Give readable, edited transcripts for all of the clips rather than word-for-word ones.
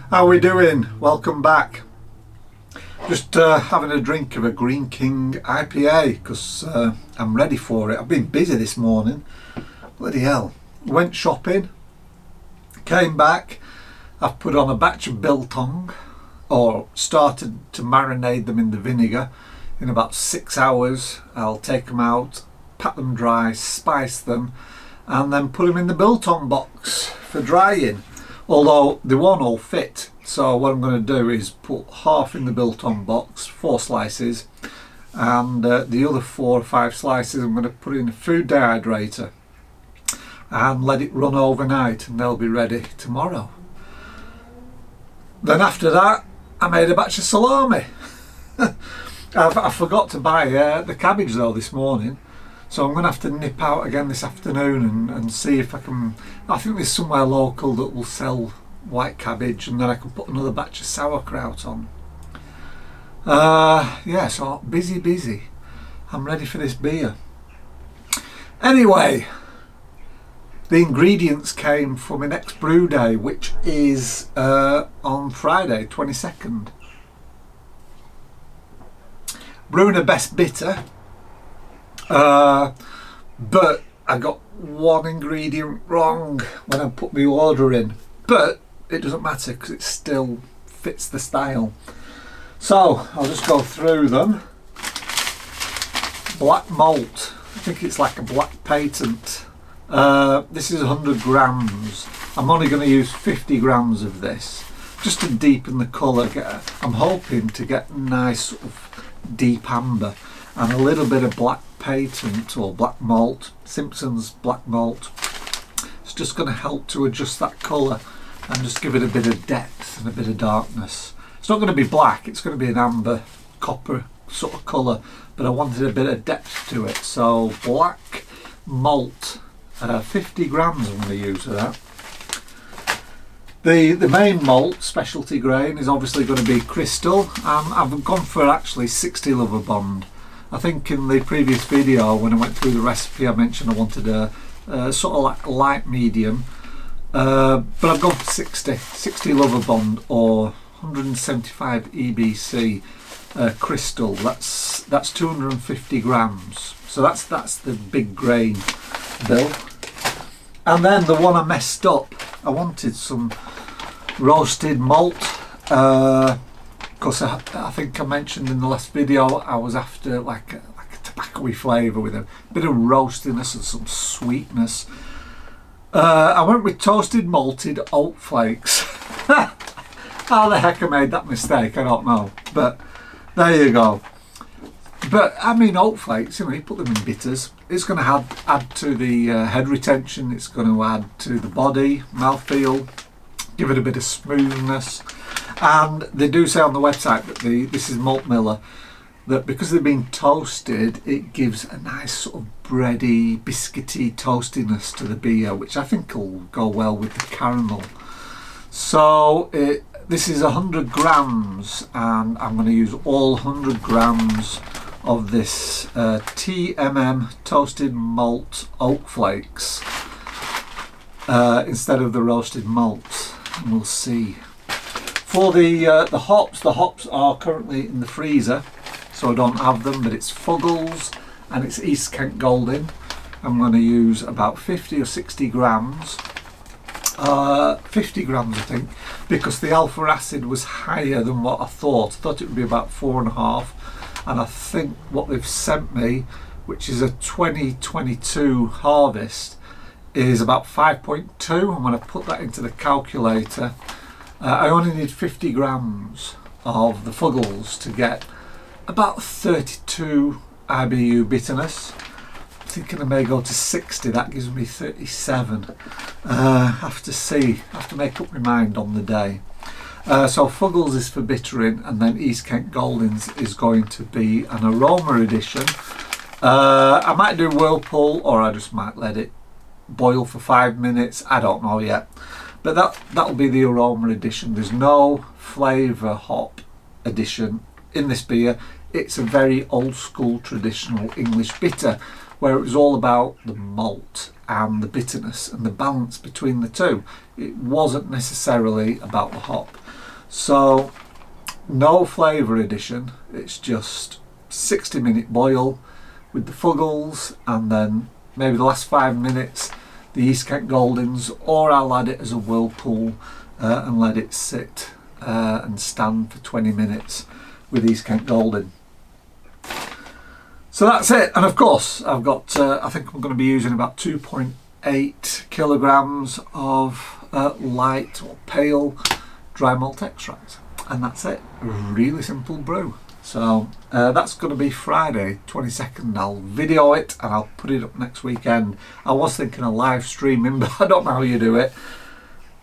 How we doing? Welcome back. Just having a drink of a Greene King IPA because I'm ready for it. I've been busy this morning. Bloody hell. Went shopping, came back. I've put on a batch of biltong, or started to marinate them in the vinegar. In about 6 hours I'll take them out, pat them dry, spice them, and then put them in the biltong box for drying. Although they won't all fit, so what I'm going to do is put half in the biltong box, 4 slices, and the other 4 or 5 slices I'm going to put in a food dehydrator and let it run overnight, and they'll be ready tomorrow. Then after that I made a batch of salami. I forgot to buy the cabbage though this morning, so I'm going to have to nip out again this afternoon and see if I can. I think there's somewhere local that will sell white cabbage, and then I can put another batch of sauerkraut on. Yeah, so busy. I'm ready for this beer. Anyway, the ingredients came from my next brew day, which is on Friday 22nd. Brewing a best bitter, but I got one ingredient wrong when I put my order in, but it doesn't matter because it still fits the style. So I'll just go through them. Black malt, I think it's like a black patent. This is 100 grams. I'm only going to use 50 grams of this just to deepen the colour. I'm hoping to get nice sort of deep amber, and a little bit of black patent or black malt, Simpson's black malt. It's just going to help to adjust that colour and just give it a bit of depth and a bit of darkness. It's not going to be black, it's going to be an amber copper sort of colour, but I wanted a bit of depth to it. So black malt, 50 grams I'm going to use of that. The main malt, specialty grain, is obviously going to be Crystal. I've gone for actually 60 Lovibond. I think in the previous video when I went through the recipe I mentioned I wanted a sort of like light medium, but I've gone for 60 Lovibond or 175 EBC Crystal. That's 250 grams. So that's the big grain bill. And then the one I messed up, I wanted some roasted malt, because I think I mentioned in the last video I was after like a tobacco-y flavour with a bit of roastiness and some sweetness. I went with toasted malted oat flakes. How the heck I made that mistake I don't know, but there you go. But I mean, oat flakes, you put them in bitters, it's going to add to the head retention, it's going to add to the body, mouthfeel, give it a bit of smoothness. And they do say on the website that this is Malt Miller, that because they've been toasted, it gives a nice sort of bready, biscuity toastiness to the beer, which I think will go well with the caramel. So this is 100 grams, and I'm going to use all 100 grams of this TMM toasted malt oat flakes instead of the roasted malt, and we'll see. For the hops are currently in the freezer, so I don't have them, but it's Fuggles and it's East Kent Golding. I'm going to use about 50 or 60 grams. 50 grams I think, because the alpha acid was higher than what I thought. I thought it would be about 4.5. And I think what they've sent me, which is a 2022 harvest, is about 5.2. And when I put that into the calculator, I only need 50 grams of the Fuggles to get about 32 IBU bitterness. I'm thinking I may go to 60, that gives me 37. Have to see, have to make up my mind on the day. So Fuggles is for bittering, and then East Kent Goldings is going to be an aroma edition. I might do Whirlpool, or I just might let it boil for 5 minutes. I don't know yet, but that'll be the aroma edition. There's no flavour hop edition in this beer. It's a very old school traditional English bitter, where it was all about the malt and the bitterness and the balance between the two. It wasn't necessarily about the hop. So no flavour addition, it's just 60-minute boil with the Fuggles, and then maybe the last 5 minutes the East Kent Goldings, or I'll add it as a whirlpool and let it sit and stand for 20 minutes with East Kent Golding. So that's it, and of course I've got, I think I'm going to be using about 2.8 kilograms of light or pale dry malt extract, and that's it. A really simple brew. So that's going to be Friday 22nd. I'll video it and I'll put it up next weekend. I was thinking of live streaming, but I don't know how you do it,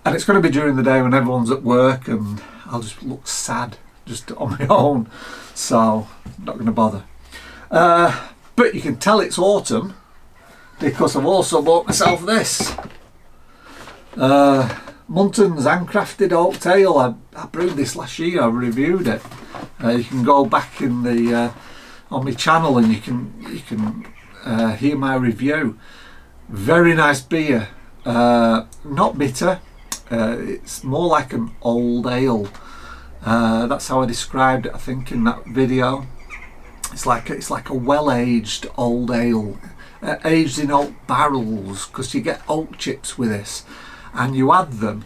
and it's going to be during the day when everyone's at work and I'll just look sad just on my own, so I'm not going to bother. But you can tell it's autumn because I've also bought myself this Muntons Handcrafted Oaked Ale. I brewed this last year, I reviewed it. You can go back in the on my channel and you can hear my review. Very nice beer, not bitter. It's more like an old ale. That's how I described it, I think, in that video. It's like a well-aged old ale, aged in oak barrels, because you get oak chips with this, and you add them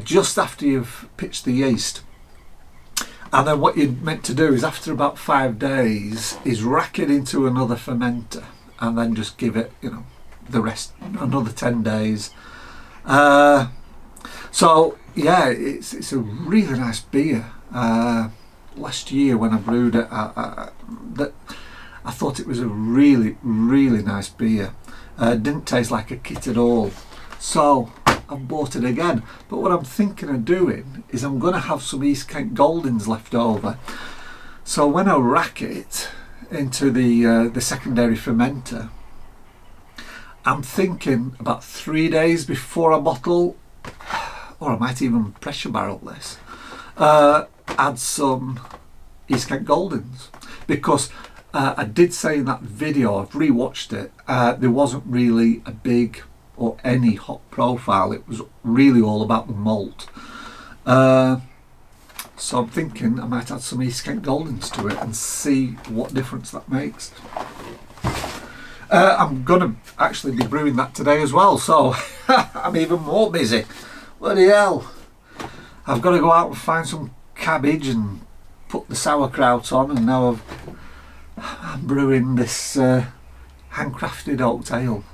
just after you've pitched the yeast. And then what you're meant to do is, after about 5 days, is rack it into another fermenter, and then just give it, the rest another 10 days. So yeah, it's a really nice beer. Last year when I brewed it, I thought it was a really nice beer. Didn't taste like a kit at all, so I've bought it again. But what I'm thinking of doing is I'm going to have some East Kent Goldings left over, so when I rack it into the secondary fermenter, I'm thinking about 3 days before I bottle, or I might even pressure barrel this, add some East Kent Goldings, because I did say in that video, I've rewatched it, there wasn't really a big or any hop profile. It was really all about the malt. So I'm thinking I might add some East Kent Goldings to it and see what difference that makes. I'm going to actually be brewing that today as well, so I'm even more busy. Bloody hell. I've got to go out and find some cabbage and put the sauerkraut on, and now I'm brewing this handcrafted oaked ale.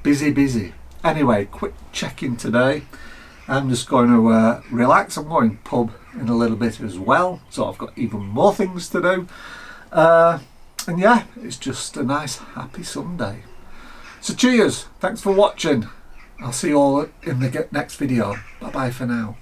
Busy. Anyway, quick check-in today. I'm just going to relax. I'm going pub in a little bit as well, so I've got even more things to do. And yeah, it's just a nice happy Sunday. So cheers, thanks for watching. I'll see you all in the next video. Bye bye for now.